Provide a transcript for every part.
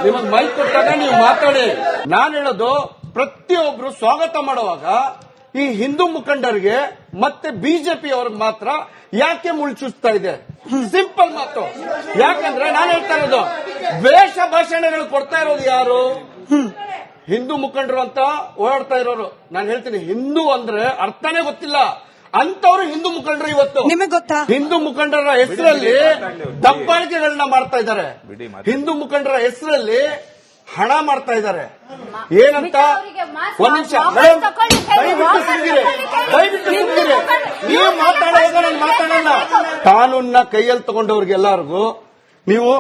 ನಿಮಗೆ ಮೈಕ್ ಕೊಟ್ಟಾಗ ನೀವು ಮಾತಾಡಿ. ನಾನು ಹೇಳೋದು ಪ್ರತಿಯೊಬ್ರು ಸ್ವಾಗತ ಮಾಡುವಾಗ ಈ ಹಿಂದೂ ಮುಖಂಡರಿಗೆ ಮತ್ತೆ ಬಿಜೆಪಿ ಅವ್ರಿಗೆ ಮಾತ್ರ ಯಾಕೆ ಮುಳ್ಚುಸ್ತಾ ಇದೆ? ಸಿಂಪಲ್ ಮಾತು. ಯಾಕಂದ್ರೆ ನಾನು ಹೇಳ್ತಾ ಇರೋದು ದ್ವೇಷ ಭಾಷಣಗಳು ಕೊಡ್ತಾ ಇರೋದು ಯಾರು? ಹಿಂದೂ ಮುಖಂಡರು ಅಂತ ಓಡಾಡ್ತಾ ಇರೋರು. ನಾನು ಹೇಳ್ತೀನಿ, ಹಿಂದೂ ಅಂದ್ರೆ ಅರ್ಥನೇ ಗೊತ್ತಿಲ್ಲ ಅಂತವ್ರು ಹಿಂದೂ ಮುಖಂಡರು. ಇವತ್ತು ನಿಮಗೆ ಗೊತ್ತಾ, ಹಿಂದೂ ಮುಖಂಡರ ಹೆಸರಲ್ಲಿ ದಬ್ಬಾಳಿಕೆಗಳನ್ನ ಮಾಡ್ತಾ ಇದ್ದಾರೆ. ಹಿಂದೂ ಮುಖಂಡರ ಹೆಸರಲ್ಲಿ ಹಣ ಮಾಡ್ತಾ ಇದ್ದಾರೆ. ಏನಂತ? ಒಂದ್ ನಿಮಿಷ ದಯವಿಟ್ಟು ಸುಮ್ಮನಿರಿ. ನೀವು ಮಾತಾಡುವಾಗ ನಾನು ಮಾತಾಡೋಣ. ಕಾನೂನ್ನ ಕೈಯಲ್ಲಿ ತಗೊಂಡವ್ರಿಗೆಲ್ಲರಿಗೂ ನೀವು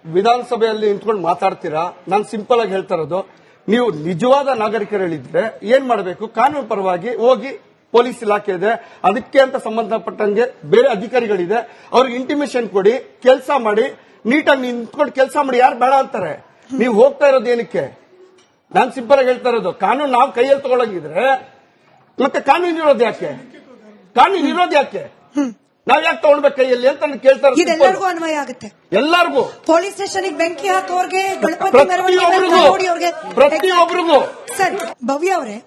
ವಿಧಾನಸಭೆಯಲ್ಲಿ ನಿಂತ್ಕೊಂಡು ಮಾತಾಡ್ತೀರಾ. ನಾನು ಸಿಂಪಲ್ ಆಗಿ ಹೇಳ್ತಾ ಇರೋದು, ನೀವು ನಿಜವಾದ ನಾಗರಿಕರಿದ್ರೆ ಏನ್ ಮಾಡಬೇಕು? ಕಾನೂನು ಪರವಾಗಿ ಹೋಗಿ ಪೊಲೀಸ್ ಇಲಾಖೆ ಇದೆ, ಅದಕ್ಕೆ ಅಂತ ಸಂಬಂಧಪಟ್ಟಂಗೆ ಬೇರೆ ಅಧಿಕಾರಿಗಳಿದೆ, ಅವ್ರಿಗೆ ಇಂಟಿಮೇಷನ್ ಕೊಡಿ, ಕೆಲಸ ಮಾಡಿ, ನೀಟಾಗಿ ನಿಂತ್ಕೊಂಡು ಕೆಲಸ ಮಾಡಿ. ಯಾರು ಬೇಡ ಅಂತಾರೆ? ನೀವು ಹೋಗ್ತಾ ಇರೋದು ಏನಕ್ಕೆ? ನಾನು ಸಿಂಪಲ್ ಆಗಿ ಹೇಳ್ತಾ ಇರೋದು, ಕಾನೂನು ನಾವು ಕೈಯಲ್ಲಿ ತಗೊಳಗಿದ್ರೆ ಮತ್ತೆ ಕಾನೂನು ಇರೋದು ಯಾಕೆ? ಕಾನೂನು ಇರೋದು ಯಾಕೆ? ನಾವ್ ಯಾಕೆ ತಗೊಳ್ಬೇಕು ಕೈಯಲ್ಲಿ ಅಂತ ಕೇಳ್ತಾ ಇರೋದು. ಇದೆಲ್ಲರಿಗೂ ಅನ್ವಯ ಆಗುತ್ತೆ. ಎಲ್ಲರಿಗೂ, ಪೊಲೀಸ್ ಸ್ಟೇಷನ್ಗೆ ಬೆಂಕಿ ಹಾಕೋರ್ಗೆ, ಪ್ರತಿಯೊಬ್ಬರಿಗೂ. ಸರ್, ಭವ್ಯ ಅವರೇ,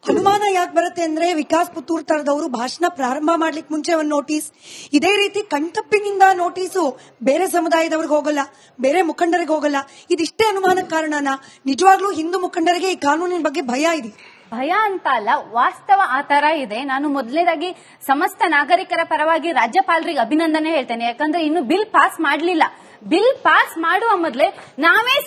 ಅನುಮಾನ ಯಾಕೆ ಬರುತ್ತೆ ಅಂದ್ರೆ, ವಿಕಾಸ್ ಪುತ್ತೂರ್ ತರದವರು ಭಾಷಣ ಪ್ರಾರಂಭ ಮಾಡ್ಲಿಕ್ಕೆ ಮುಂಚೆ ಒಂದು ನೋಟಿಸ್, ಇದೇ ರೀತಿ ಕಣ್ತಪ್ಪಿನಿಂದ ನೋಟಿಸು ಬೇರೆ ಸಮುದಾಯದವ್ರಿಗೆ ಹೋಗಲ್ಲ, ಬೇರೆ ಮುಖಂಡರಿಗೆ ಹೋಗಲ್ಲ. ಇದಿಷ್ಟೇ ಅನುಮಾನಕ್ಕೆ ಕಾರಣನ? ನಿಜವಾಗ್ಲೂ ಹಿಂದೂ ಮುಖಂಡರಿಗೆ ಈ ಕಾನೂನಿನ ಬಗ್ಗೆ ಭಯ ಇದೆ? ಭಯ ಅಂತ ಅಲ್ಲ, ವಾಸ್ತವ ಆ ತರ ಇದೆ. ನಾನು ಮೊದಲನೇದಾಗಿ ಸಮಸ್ತ ನಾಗರಿಕರ ಪರವಾಗಿ ರಾಜ್ಯಪಾಲರಿಗೆ ಅಭಿನಂದನೆ ಹೇಳ್ತೇನೆ. ಯಾಕಂದ್ರೆ ಇನ್ನು ಬಿಲ್ ಪಾಸ್ ಮಾಡಲಿಲ್ಲ. ಬಿಲ್ ಪಾಸ್ ಮಾಡುವ ಮೊದಲೇ ನಾವೇ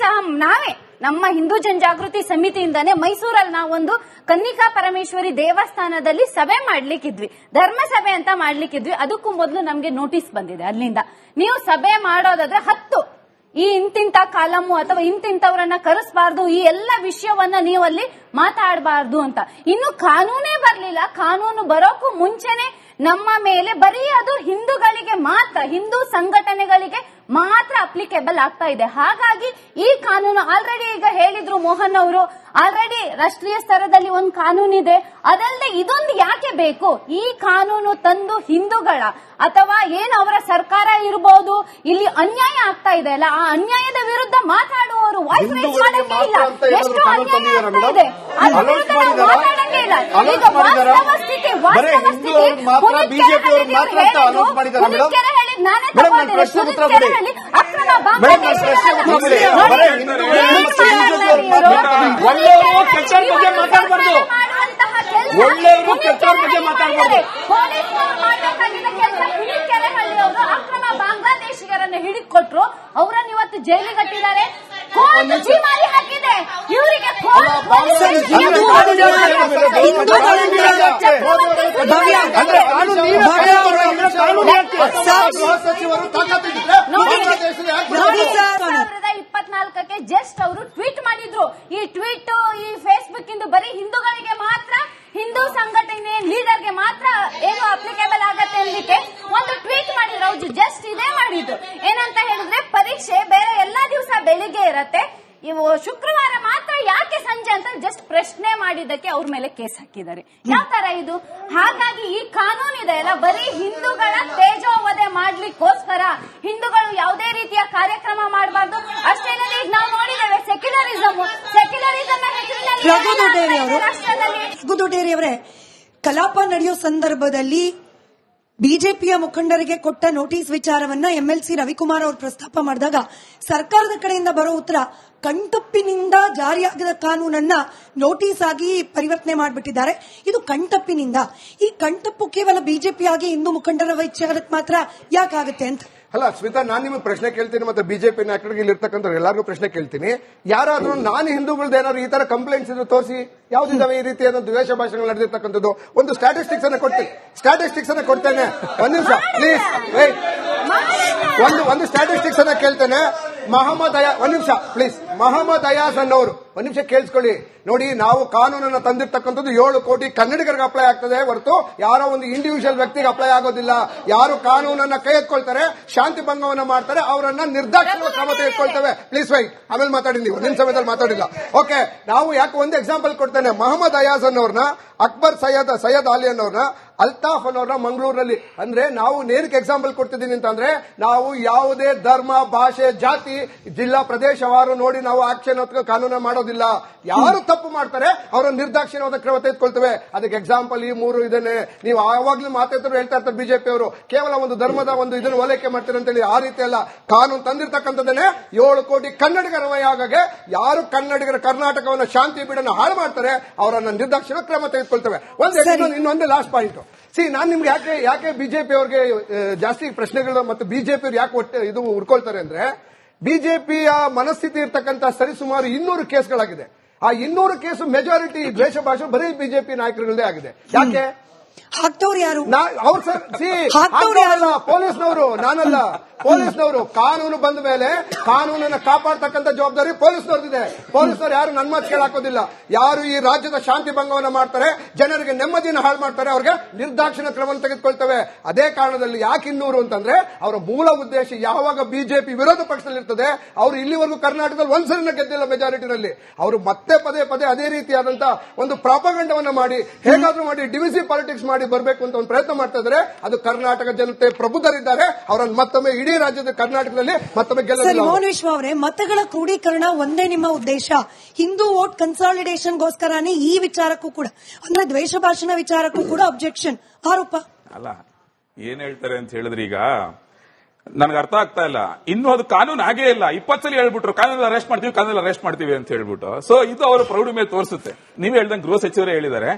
ನಮ್ಮ ಹಿಂದೂ ಜನಜಾಗೃತಿ ಸಮಿತಿಯಿಂದಾನೆ ಮೈಸೂರಲ್ಲಿ ನಾವೊಂದು ಕನ್ನಿಕಾ ಪರಮೇಶ್ವರಿ ದೇವಸ್ಥಾನದಲ್ಲಿ ಸಭೆ ಮಾಡ್ಲಿಕ್ಕಿದ್ವಿ, ಧರ್ಮ ಸಭೆ ಅಂತ ಮಾಡ್ಲಿಕ್ಕಿದ್ವಿ. ಅದಕ್ಕೂ ಮೊದಲು ನಮ್ಗೆ ನೋಟಿಸ್ ಬಂದಿದೆ ಅಲ್ಲಿಂದ, ನೀವು ಸಭೆ ಮಾಡೋದಾದ್ರೆ 10 ಈ ಇಂತಿಂತ ಕಾಲಮು ಅಥವಾ ಇಂತಿಂತವರನ್ನ ಕರೆಸಬಾರ್ದು, ಈ ಎಲ್ಲ ವಿಷಯವನ್ನ ನೀವು ಅಲ್ಲಿ ಮಾತಾಡಬಾರ್ದು ಅಂತ. ಇನ್ನು ಕಾನೂನೇ ಬರ್ಲಿಲ್ಲ. ಕಾನೂನು ಬರೋಕ್ಕೂ ಮುಂಚೆನೆ ನಮ್ಮ ಮೇಲೆ ಬರೀ ಅದು ಹಿಂದೂಗಳಿಗೆ ಮಾತ್ರ, ಹಿಂದೂ ಸಂಘಟನೆಗಳಿಗೆ ಮಾತ್ರ ಅಪ್ಲಿಕೇಬಲ್ ಆಗ್ತಾ ಇದೆ. ಹಾಗಾಗಿ ಈ ಕಾನೂನು ಆಲ್ರೆಡಿ, ಈಗ ಹೇಳಿದ್ರು ಮೋಹನ್ ಅವರು, ಆಲ್ರೆಡಿ ರಾಷ್ಟ್ರೀಯ ಸ್ತರದಲ್ಲಿ ಒಂದು ಕಾನೂನಿದೆ. ಅದಲ್ಲದೆ ಇದೊಂದು ಯಾಕೆ ಬೇಕು? ಈ ಕಾನೂನು ತಂದು ಹಿಂದೂಗಳ ಅಥವಾ ಏನು ಅವರ ಸರ್ಕಾರ ಇರಬಹುದು, ಇಲ್ಲಿ ಅನ್ಯಾಯ ಆಗ್ತಾ ಇದೆ ಅಲ್ಲ, ಆ ಅನ್ಯಾಯದ ವಿರುದ್ಧ ಮಾತಾಡುವವರು ವಾಯ್ಸ್ ರೈಸ್ ಮಾಡಂಗೆ ಇಲ್ಲ. ಎಷ್ಟು ಅನ್ಯಾಯ ಆಗ್ತಾ ಇದೆ ಅದ್ರ ವಿರುದ್ಧ ನಾವು ಮಾತಾಡಂಗೆ ಇಲ್ಲ. ಈಗ ವಾಸ್ತವ ಸ್ಥಿತಿ ಪುನೀತ್ಕೆರೆ ಹೇಳಿದ್ ನಾನೇ ತಗೊಂಡಿದ್ದೆ. ಪುನೀತ್ಕೆರೆ ಹೇಳಿ ಅಕ್ರಮ ಬಾಂಗ್ಲಾದೇಶಿಗರನ್ನು ಹಿಡಿಕೊಟ್ರು, ಅವರನ್ನು ಇವತ್ತು ಜೈಲಿಗೆ ಕಟ್ಟಿದ್ದಾರೆ. ಮಾರಿ ಹಾಕಿದೆ ಇವರಿಗೆ. ಕ್ಕೆ ಜಸ್ಟ್ ಅವರು ಟ್ವೀಟ್ ಮಾಡಿದ್ರು. ಈ ಟ್ವೀಟ್ ಈ ಫೇಸ್ಬುಕ್ ಇಂದ ಬರೀ ಹಿಂದೂಗಳಿಗೆ ಮಾತ್ರ, ಹಿಂದೂ ಸಂಘಟನೆ ಲೀಡರ್ಗೆ ಮಾತ್ರ ಏನು ಅಪ್ಲಿಕೇಬಲ್ ಆಗತ್ತೆ ಅನ್ಲಿಕ್ಕೆ ಒಂದು ಟ್ವೀಟ್ ಮಾಡಿದ್ರು. ಅವ್ರು ಜಸ್ಟ್ ಇದೇ ಮಾಡಿದ್ರು. ಏನಂತ ಹೇಳಿದ್ರೆ, ಪರೀಕ್ಷೆ ಬೇರೆ ಎಲ್ಲಾ ದಿವಸ ಬೆಳಿಗ್ಗೆ ಇರತ್ತೆ, ಇವು ಶುಕ್ರವಾರ ಮಾತ್ರ ಯಾಕೆ ಸಂಜೆ ಅಂತ ಜಸ್ಟ್ ಪ್ರಶ್ನೆ ಮಾಡಿದ್ದಕ್ಕೆ ಅವ್ರ ಮೇಲೆ ಕೇಸ್ ಹಾಕಿದ್ದಾರೆ. ಯಾವ ತರ ಇದು? ಹಾಗಾಗಿ ಈ ಕಾನೂನು ಇದೆ ಅಲ್ಲ, ಬರೀ ಹಿಂದೂಗಳ ತೇಜೋವಧೆ ಮಾಡ್ಲಿಕ್ಕೋಸ್ಕರ ಹಿಂದೂಗಳು ಯಾವುದೇ ರೀತಿಯ ಕಾರ್ಯಕ್ರಮ ಮಾಡಬಾರ್ದು ಅಷ್ಟೇನಲ್ಲ. ಈಗ ನಾವು ನೋಡಿದ್ದೇವೆ ಸೆಕ್ಯುಲರಿಸಮ್ ರಘುದೊಡ್ಡೇರಿ ಅವರೇ, ಕಲಾಪ ನಡೆಯೋ ಸಂದರ್ಭದಲ್ಲಿ ಬಿಜೆಪಿಯ ಮುಖಂಡರಿಗೆ ಕೊಟ್ಟ ನೋಟಿಸ್ ವಿಚಾರವನ್ನ ಎಂಎಲ್ಸಿ ರವಿಕುಮಾರ್ ಅವರು ಪ್ರಸ್ತಾಪ ಮಾಡಿದಾಗ ಸರ್ಕಾರದ ಕಡೆಯಿಂದ ಬರೋ ಉತ್ತರ, ಕಣ್ತಪ್ಪಿನಿಂದ ಜಾರಿಯಾಗದ ಕಾನೂನನ್ನ ನೋಟಿಸ್ ಆಗಿ ಪರಿವರ್ತನೆ ಮಾಡಿಬಿಟ್ಟಿದ್ದಾರೆ. ಇದು ಕಣ್ತಪ್ಪಿನಿಂದ. ಈ ಕಣ್ತಪ್ಪು ಕೇವಲ ಬಿಜೆಪಿ ಆಗಿ ಹಿಂದೂ ಮುಖಂಡರ ವಿಚಾರಕ್ಕೆ ಮಾತ್ರ ಯಾಕಾಗುತ್ತೆ ಅಂತ? ಅಲ್ಲ ಸ್ಮಿತಾ, ನಾನು ನಿಮಗೆ ಪ್ರಶ್ನೆ ಕೇಳ್ತೀನಿ, ಮತ್ತೆ ಬಿಜೆಪಿ ನಾಯಕರಿಗೆ ಇಲ್ಲಿರ್ತಕ್ಕಂಥ ಎಲ್ಲರಿಗೂ ಪ್ರಶ್ನೆ ಕೇಳ್ತೀನಿ. ಯಾರಾದ್ರೂ ನಾನು ಹಿಂದೂಗಳದ್ದು ಏನಾದ್ರು ಈ ತರ ಕಂಪ್ಲೇಂಟ್ಸ್ ಇದ್ರೆ ತೋರಿಸಿ, ಯಾವ್ದಿದ್ದಾವೆ ಈ ರೀತಿಯಾದ ದ್ವೇಷ ಭಾಷಣಗಳು ನಡೆದಿರ್ತಕ್ಕಂಥದ್ದು? ಒಂದು ಸ್ಟ್ಯಾಟಿಸ್ಟಿಕ್ಸ್ ಅನ್ನ ಕೊಡ್ತೇನೆ. ಒಂದ್ ನಿಮಿಷ ಪ್ಲೀಸ್, ಒಂದು ಸ್ಟ್ಯಾಟಿಸ್ಟಿಕ್ಸ್ ಅನ್ನ ಕೇಳ್ತೇನೆ. ಒಂದ್ ನಿಮಿಷ ಪ್ಲೀಸ್. ಮೊಹಮ್ಮದ್ ಅಯಾಸ್ ಅನ್ನೋರು ಒಂದ್ ನಿಮಿಷ ಕೇಳಿಸ್ಕೊಳ್ಳಿ. ನೋಡಿ, ನಾವು ಕಾನೂನನ್ನ ತಂದಿರ್ತಕ್ಕಂಥದ್ದು 7 ಕೋಟಿ ಕನ್ನಡಿಗರಿಗೆ ಅಪ್ಲೈ ಆಗ್ತದೆ ಹೊರತು ಯಾರೋ ಒಂದು ಇಂಡಿವಿಜುವಲ್ ವ್ಯಕ್ತಿಗೆ ಅಪ್ಲೈ ಆಗೋದಿಲ್ಲ. ಯಾರು ಕಾನೂನನ್ನ ಕೈ ಎತ್ಕೊಳ್ತಾರೆ, ಶಾಂತಿ ಭಂಗವನ್ನ ಮಾಡ್ತಾರೆ, ಅವರನ್ನ ನಿರ್ದಾಕ್ಷಿಣ್ಯ ಕ್ರಮ ತೆಗೆದುಕೊಳ್ತೇವೆ. ಪ್ಲೀಸ್ ವೈಟ್, ಆಮೇಲೆ ಮಾತಾಡಿ, ನೀವು ನಿಮ್ ಸಮಯದಲ್ಲಿ ಮಾತಾಡಿಲ್ಲ. ಓಕೆ, ನಾವು ಯಾಕೆ ಒಂದು ಎಕ್ಸಾಂಪಲ್ ಕೊಡ್ತೇನೆ. ಮೊಹಮ್ಮದ್ ಅಯಾಜ್ ಅನ್ನೋರ್ನ, ಅಕ್ಬರ್ ಸೈಯದ್ ಅಲಿ ಅನ್ನೋರ್ನ, ಅಲ್ತಾಫ್ ಅನ್ನೋರ್ನ ಮಂಗಳೂರಿನಲ್ಲಿ, ಅಂದ್ರೆ ನಾವು ನೇರಕ್ಕೆ ಎಕ್ಸಾಂಪಲ್ ಕೊಡ್ತಿದ್ದೀನಿ ಅಂತಂದ್ರೆ, ನಾವು ಯಾವುದೇ ಧರ್ಮ, ಭಾಷೆ, ಜಾತಿ, ಜಿಲ್ಲಾ, ಪ್ರದೇಶವಾರು ನೋಡಿ ನಾವು ಆಕ್ಷನ್ ಅಥವಾ ಕಾನೂನು ಮಾಡೋದಿಲ್ಲ. ಯಾರು ತಪ್ಪು ಮಾಡ್ತಾರೆ ಅವರ ನಿರ್ದಾಕ್ಷಿಣ್ಯವಾದ ಕ್ರಮ ತೆಗೆದುಕೊಳ್ತೇವೆ. ಅದಕ್ಕೆ ಎಕ್ಸಾಂಪಲ್ ಈ 3 ಇದನ್ನೇ. ನೀವು ಆವಾಗ್ಲೂ ಮಾತಾಡ್ತಾರೆ, ಹೇಳ್ತಾ ಇರ್ತಾರೆ ಬಿಜೆಪಿ ಅವರು ಕೇವಲ ಒಂದು ಧರ್ಮದ ಒಂದು ಇದನ್ನು ಓಲೈಕೆ ಮಾಡ್ತಾರೆ ಅಂತೇಳಿ. ಆ ರೀತಿ ಅಲ್ಲ, ಕಾನೂನು ತಂದಿರ್ತಕ್ಕಂಥದ್ದನ್ನೇ 7 ಕೋಟಿ ಕನ್ನಡಿಗರ ಆಗಾಗ ಯಾರು ಕನ್ನಡಿಗರ ಕರ್ನಾಟಕವನ್ನು ಶಾಂತಿ ಬೀಡನ್ನು ಹಾಳು ಮಾಡ್ತಾರೆ ಅವರನ್ನ ನಿರ್ದಾಕ್ಷಿಣ್ಯ ಕ್ರಮ ತೆಗೆದುಕೊಳ್ತೇವೆ. ಇನ್ನೊಂದು ಲಾಸ್ಟ್ ಪಾಯಿಂಟ್. ನಾನು ನಿಮ್ಗೆ ಯಾಕೆ ಬಿಜೆಪಿ ಅವ್ರಿಗೆ ಜಾಸ್ತಿ ಪ್ರಶ್ನೆಗಳು ಮತ್ತು ಬಿಜೆಪಿ ಅವ್ರು ಯಾಕೆ ಇದು ಹುಡ್ಕೊಳ್ತಾರೆ ಅಂದ್ರೆ, ಬಿಜೆಪಿಯ ಮನಸ್ಥಿತಿ ಇರ್ತಕ್ಕಂಥ ಸರಿಸುಮಾರು 200 ಕೇಸ್ಗಳಾಗಿದೆ. ಆ 200 ಕೇಸು ಮೆಜಾರಿಟಿ ದ್ವೇಷ ಭಾಷೆ ಬರೀ ಬಿಜೆಪಿ ನಾಯಕರುಗಳದೇ ಆಗಿದೆ. ಯಾಕೆ ಹಾಕ್ತವ್ರು ಯಾರು? ಅವ್ರು ಪೊಲೀಸ್ನವರು, ನಾನಲ್ಲ. ಪೊಲೀಸ್ನವರು ಕಾನೂನು ಬಂದ ಮೇಲೆ ಕಾನೂನನ್ನು ಕಾಪಾಡ್ತಕ್ಕಂಥ ಜವಾಬ್ದಾರಿ ಪೊಲೀಸ್ನವ್ರದಿದೆ. ಪೊಲೀಸ್ನವರು ಯಾರು ನನ್ನ ಮಾತು ಕೇಳಾಕೋದಿಲ್ಲ. ಯಾರು ಈ ರಾಜ್ಯದ ಶಾಂತಿ ಭಂಗವನ್ನು ಮಾಡ್ತಾರೆ, ಜನರಿಗೆ ನೆಮ್ಮದಿಯನ್ನು ಹಾಳು ಮಾಡ್ತಾರೆ, ಅವ್ರಿಗೆ ನಿರ್ದಾಕ್ಷಿಣ್ಯ ಕ್ರಮ ತೆಗೆದುಕೊಳ್ತವೆ. ಅದೇ ಕಾರಣದಲ್ಲಿ ಯಾಕೆ 200 ಅಂತಂದ್ರೆ, ಅವರ ಮೂಲ ಉದ್ದೇಶ ಯಾವಾಗ ಬಿಜೆಪಿ ವಿರೋಧ ಪಕ್ಷದಲ್ಲಿ ಇರ್ತದೆ, ಅವರು ಇಲ್ಲಿವರೆಗೂ ಕರ್ನಾಟಕದಲ್ಲಿ ಒಂದ್ಸರಿನ ಗೆದ್ದಿಲ್ಲ ಮೆಜಾರಿಟಿನಲ್ಲಿ. ಅವರು ಮತ್ತೆ ಪದೇ ಅದೇ ರೀತಿಯಾದಂತಹ ಒಂದು ಪ್ರಾಪಗಂಡವನ್ನ ಮಾಡಿ, ಹೇಗಾದ್ರೂ ಮಾಡಿ ಡಿವಿಸಿವ್ ಪಾಲಿಟಿಕ್ಸ್ ಮಾಡಿ ಬರಬೇಕು ಅಂತ ಒಂದು ಪ್ರಯತ್ನ ಮಾಡ್ತಾ ಇದ್ದಾರೆ. ಅದು ಕರ್ನಾಟಕ ಜನತೆ ಪ್ರಬುದ್ಧರಿದ್ದಾರೆ, ಅವರನ್ನು ಮತ್ತೊಮ್ಮೆ ಇಡೀ ರಾಜ್ಯದ ಕರ್ನಾಟಕದಲ್ಲಿ ಮತ್ತೊಮ್ಮೆ ಗೆಲ್ಲಬೇಕು. ಮೋಹನ್ ವಿಶ್ವ ಅವರೇ, ಮತಗಳ ಕ್ರೋಢೀಕರಣ ಒಂದೇ ನಿಮ್ಮ ಉದ್ದೇಶ. ಹಿಂದೂ ವೋಟ್ ಕನ್ಸಾಲಿಡೇಷನ್ಗೋಸ್ಕರನೇ ಈ ವಿಚಾರಕ್ಕೂ ಕೂಡ, ಅಂದ್ರೆ ದ್ವೇಷ ಭಾಷಣ ವಿಚಾರಕ್ಕೂ ಕೂಡ ಅಬ್ಜೆಕ್ಷನ್ ಆರೋಪ ಅಲ್ಲ. ಏನ್ ಹೇಳ್ತಾರೆ ಅಂತ ಹೇಳಿದ್ರೆ, ಈಗ ನನಗೆ ಅರ್ಥ ಆಗ್ತಾ ಇಲ್ಲ. ಇನ್ನು ಅದು ಕಾನೂನು ಆಗೇ ಇಲ್ಲ. 20 ಸಲ ಹೇಳ್ಬಿಟ್ರು ಕಾನೂನಲ್ಲಿ ಅರೆಸ್ಟ್ ಮಾಡ್ತೀವಿ ಅಂತ ಹೇಳ್ಬಿಟ್ಟು. ಸೊ ಇದು ಅವರ ಪ್ರೌಢಿಮೆ ತೋರಿಸುತ್ತೆ. ನೀವೇ ಹೇಳ್ದಂಗೆ ಗೃಹ ಸಚಿವರೇ ಹೇಳಿದ್ದಾರೆ.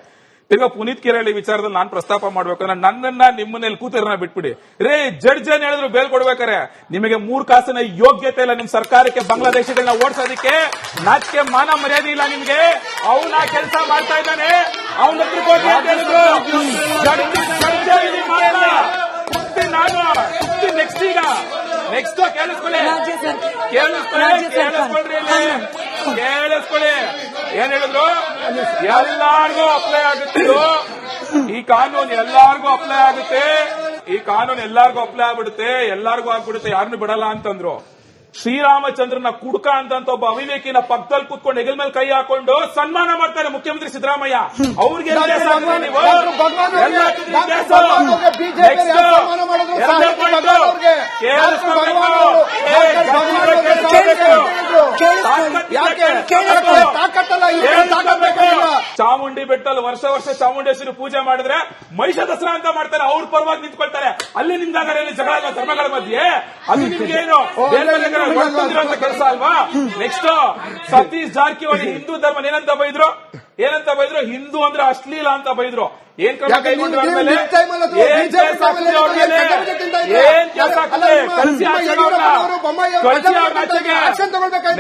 ತಿರ್ಗಾ ಪುನೀತ್ ಕೆರಳಿ ವಿಚಾರದಲ್ಲಿ ನಾನು ಪ್ರಸ್ತಾಪ ಮಾಡ್ಬೇಕಂದ್ರೆ ನನ್ನನ್ನ ನಿಮ್ಮನ್ನೆಲ್ಲಿ ಕೂತಿರನ್ನ ಬಿಟ್ಬಿಡಿ ರೇ. ಜಡ್ಜ್ ಏನ್ ಹೇಳಿದ್ರು ಬೇಲ್ ಕೊಡ್ಬೇಕಾರೆ ನಿಮಗೆ 3 ಕಾಸಿನ ಯೋಗ್ಯತೆ ಇಲ್ಲ. ನಿಮ್ ಸರ್ಕಾರಕ್ಕೆ ಬಾಂಗ್ಲಾದೇಶಗಳನ್ನ ಓಡಿಸೋದಕ್ಕೆ ನಾಚಿಕೆ ಮಾನ ಮರ್ಯಾದೆ ಇಲ್ಲ ನಿಮ್ಗೆ. ಅವನ ಕೆಲಸ ಮಾಡ್ತಾ ಇದ್ದಾನೆ, ಅವನ ಹತ್ರ ಹೋಗಿ ಅಂತ ಹೇಳಿದ್ರು. ನೆಕ್ಸ್ಟ್ ಕೇಳಿಸ್ಕೊಳ್ಳಿ ಏನ್ ಹೇಳಿದ್ರು, ಎಲ್ಲಾರ್ಗೂ ಅಪ್ಲೈ ಆಗುತ್ತೆ ಈ ಕಾನೂನು, ಎಲ್ಲಾರ್ಗೂ ಅಪ್ಲೈ ಆಗುತ್ತೆ ಈ ಕಾನೂನು, ಎಲ್ಲಾರ್ಗೂ ಅಪ್ಲೈ ಆಗ್ಬಿಡುತ್ತೆ, ಎಲ್ಲಾರ್ಗೂ ಆಗ್ಬಿಡುತ್ತೆ, ಯಾರನ್ನು ಬಿಡಲ್ಲ ಅಂತಂದ್ರು. ಶ್ರೀರಾಮಚಂದ್ರನ ಕುಡ್ಕ ಅಂತ ಒಬ್ಬ ಅವಿವೇಕಿನ ಪಕ್ಕದಲ್ಲಿ ಕೂತ್ಕೊಂಡು ಹೆಗಲ್ ಮೇಲೆ ಕೈ ಹಾಕೊಂಡು ಸನ್ಮಾನ ಮಾಡ್ತಾರೆ ಮುಖ್ಯಮಂತ್ರಿ ಸಿದ್ದರಾಮಯ್ಯ. ಅವ್ರಿಗೆ ಚಾಮುಂಡಿ ಬೆಟ್ಟಲ್ಲಿ ವರ್ಷ ಚಾಮುಂಡೇಶ್ವರಿ ಪೂಜೆ ಮಾಡಿದ್ರೆ ಮಹಿಷ ದಸರಾ ಅಂತ ಮಾಡ್ತಾರೆ, ಅವ್ರ ಪರವಾಗಿ ನಿಂತ್ಕೊಳ್ತಾರೆ. ಅಲ್ಲಿ ನಿಮ್ದಾಗ ಜಗಳ ಧರ್ಮಗಳ ಮಧ್ಯೆ ಅದು ನಿಮ್ಗೇನು ಕೆಲಸ ಅಲ್ವಾ? ನೆಕ್ಸ್ಟ್ ಸತೀಶ್ ಜಾರಕಿಹೊಳಿ ಹಿಂದೂ ಧರ್ಮ ಏನಂತ ಬೈದ್ರು, ಹಿಂದೂ ಅಂದ್ರೆ ಅಶ್ಲೀಲ ಅಂತ ಬೈದ್ರು. ಏನ್ ಕ್ರಮ ಕೈಗೊಂಡ್ರು ಆದ್ಮೇಲೆ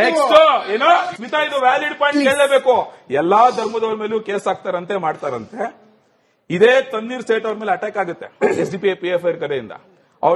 ನೆಕ್ಸ್ಟ್ ಏನೋ ಸ್ಮಿತಾ ಇದು ವ್ಯಾಲಿಡ್ ಪಾಯಿಂಟ್ ಕೇಳಲೇಬೇಕು. ಎಲ್ಲಾ ಧರ್ಮದವ್ರ ಮೇಲೂ ಕೇಸ್ ಹಾಕ್ತಾರಂತೆ, ಮಾಡ್ತಾರಂತೆ. ಇದೇ ತನ್ನೀರ್ ಸೇಠ್ ಅವ್ರ ಮೇಲೆ ಅಟ್ಯಾಕ್ ಆಗುತ್ತೆ SDPI PFI ಕಡೆಯಿಂದ.